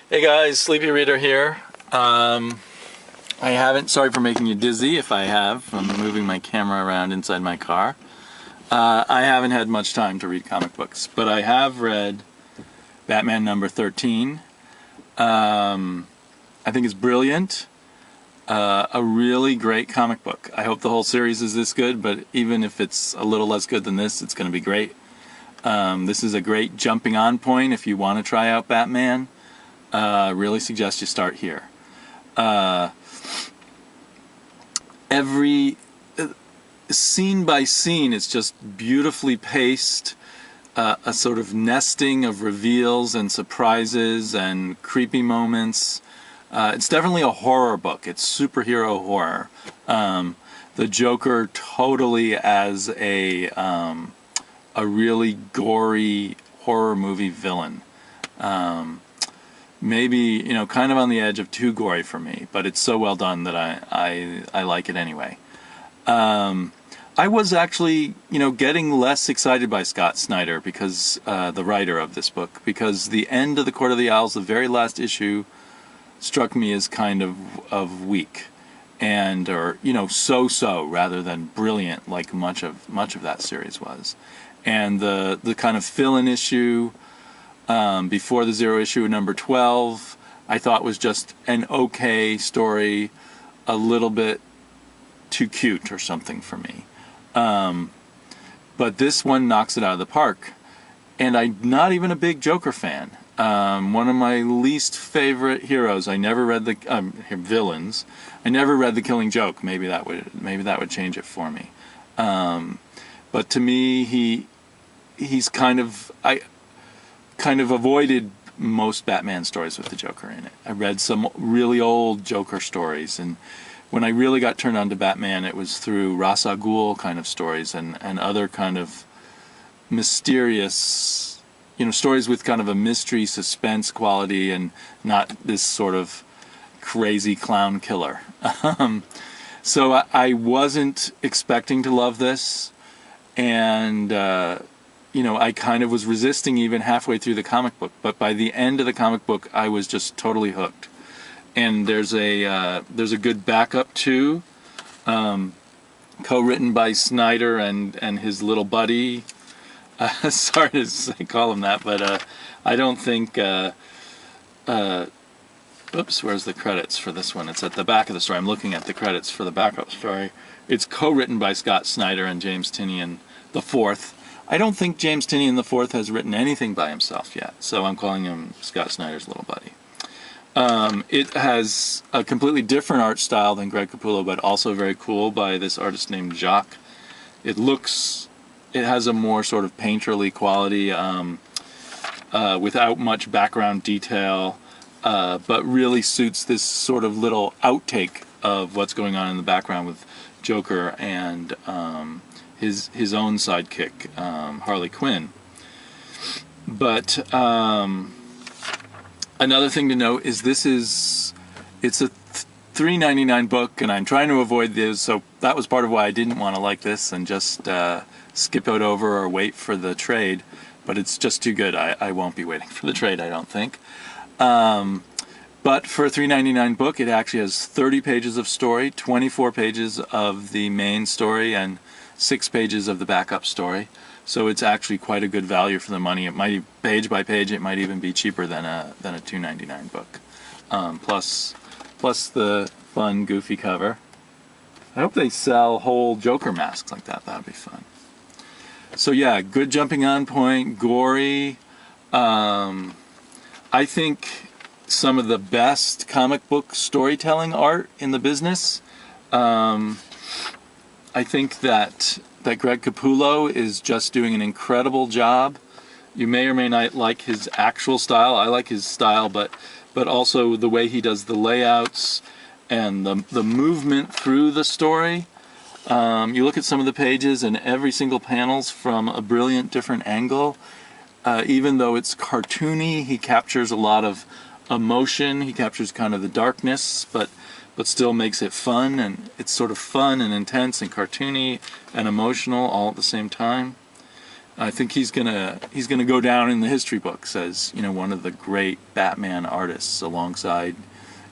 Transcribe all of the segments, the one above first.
Hey guys, Sleepy Reader here. I haven't, sorry for making you dizzy if I have, I'm moving my camera around inside my car. I haven't had much time to read comic books, but I have read Batman number 13. I think it's brilliant. A really great comic book. I hope the whole series is this good, but even if it's a little less good than this, it's going to be great. This is a great jumping on point if you want to try out Batman. Really suggest you start here. Every scene by scene, it's just beautifully paced, a sort of nesting of reveals and surprises and creepy moments. It's definitely a horror book. It's superhero horror. The Joker totally as a really gory horror movie villain. Maybe, kind of on the edge of too gory for me, but it's so well done that I like it anyway. I was actually, getting less excited by Scott Snyder, because the writer of this book, because the end of The Court of the Owls, the very last issue, struck me as kind of weak, or so-so rather than brilliant, like much of that series was. And the kind of fill-in issue before the Zero issue, number 12, I thought was just an okay story, a little bit too cute or something for me. But this one knocks it out of the park. And I'm not even a big Joker fan. One of my least favorite heroes. I never read the villains. I never read The Killing Joke. Maybe that would change it for me. But to me, he's kind of avoided most Batman stories with the Joker in it. I read some really old Joker stories, and when I really got turned on to Batman, it was through Ra's al Ghul kind of stories and other kind of mysterious, stories with kind of a mystery suspense quality and not this sort of crazy clown killer. So I wasn't expecting to love this, and I kind of was resisting even halfway through the comic book, but by the end of the comic book, I was just totally hooked. And there's a good backup too, co-written by Snyder and his little buddy. Sorry to call him that, but I don't think. Oops, where's the credits for this one? It's at the back of the story. I'm looking at the credits for the backup story. It's co-written by Scott Snyder and James Tynion IV. I don't think James Tynion IV has written anything by himself yet, so I'm calling him Scott Snyder's little buddy. It has a completely different art style than Greg Capullo, but also very cool, by this artist named Jacques. It has a more sort of painterly quality, without much background detail, but really suits this sort of little outtake of what's going on in the background with Joker and his own sidekick, Harley Quinn. But another thing to note is it's a $3.99 book, and I'm trying to avoid this, so that was part of why I didn't want to like this and just skip it over or wait for the trade. But it's just too good. I won't be waiting for the trade, I don't think. But for a $3.99 book, it actually has 30 pages of story, 24 pages of the main story, and 6 pages of the backup story. So it's actually quite a good value for the money. It might, page by page, it might even be cheaper than a $2.99 book. Plus the fun, goofy cover. I hope they sell whole Joker masks like that. That'd be fun. So yeah, good jumping on point, gory. I think some of the best comic book storytelling art in the business. I think that Greg Capullo is just doing an incredible job. You may or may not like his actual style. I like his style, but also the way he does the layouts and the movement through the story. You look at some of the pages, and every single panel's from a brilliant different angle. Even though it's cartoony, he captures a lot of emotion. He captures kind of the darkness, but still makes it fun, and it's sort of fun and intense and cartoony and emotional all at the same time. I think he's gonna go down in the history books as, you know, one of the great Batman artists alongside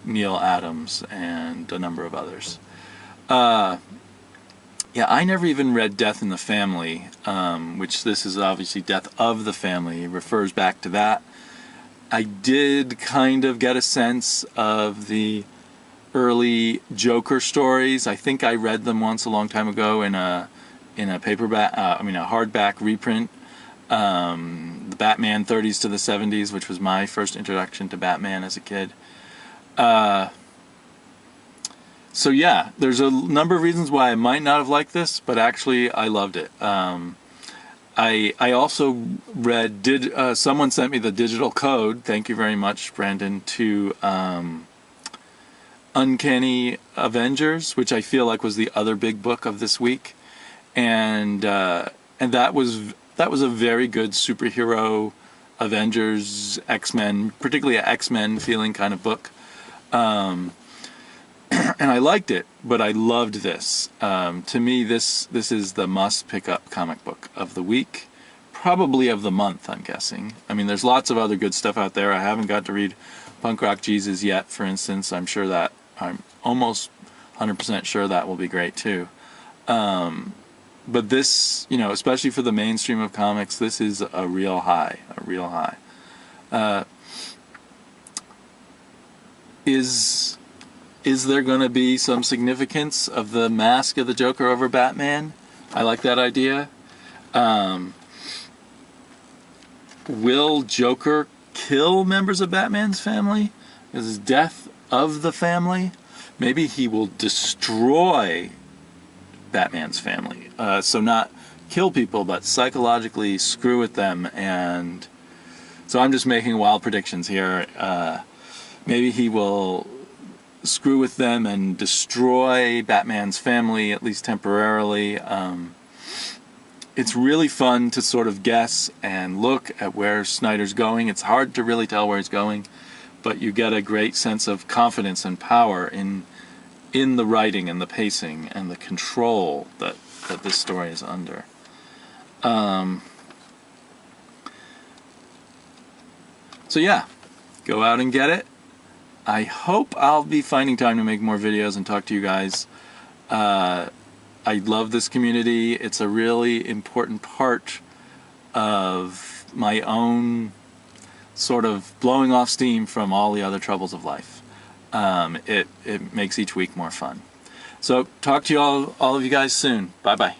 Neil Adams and a number of others. Yeah, I never even read Death in the Family, which this is obviously Death of the Family. It refers back to that. I did kind of get a sense of the early Joker stories. I think I read them once a long time ago in a paperback, a hardback reprint. The Batman 30s to the 70s, which was my first introduction to Batman as a kid. So yeah, there's a number of reasons why I might not have liked this, but actually I loved it. I also read, someone sent me the digital code, thank you very much, Brandon, to Uncanny Avengers, which I feel like was the other big book of this week. And that was a very good superhero Avengers, X-Men, particularly an X-Men feeling kind of book. And I liked it, but I loved this. To me, this is the must pick up comic book of the week, probably of the month, I'm guessing. I mean, there's lots of other good stuff out there. I haven't got to read Punk Rock Jesus yet, for instance. I'm almost 100% sure that will be great too. But this, you know, especially for the mainstream of comics, this is a real high, Is there going to be some significance of the mask of the Joker over Batman? I like that idea. Will Joker kill members of Batman's family? Is his death of the family? Maybe he will destroy Batman's family. So not kill people, but psychologically screw with them. And so I'm just making wild predictions here. Maybe he will screw with them and destroy Batman's family, at least temporarily. It's really fun to sort of guess and look at where Snyder's going. It's hard to really tell where he's going, but you get a great sense of confidence and power in the writing and the pacing and the control that this story is under. So yeah, go out and get it. I hope I'll be finding time to make more videos and talk to you guys. I love this community. It's a really important part of my own sort of blowing off steam from all the other troubles of life. It makes each week more fun. So talk to you all of you guys soon. Bye bye.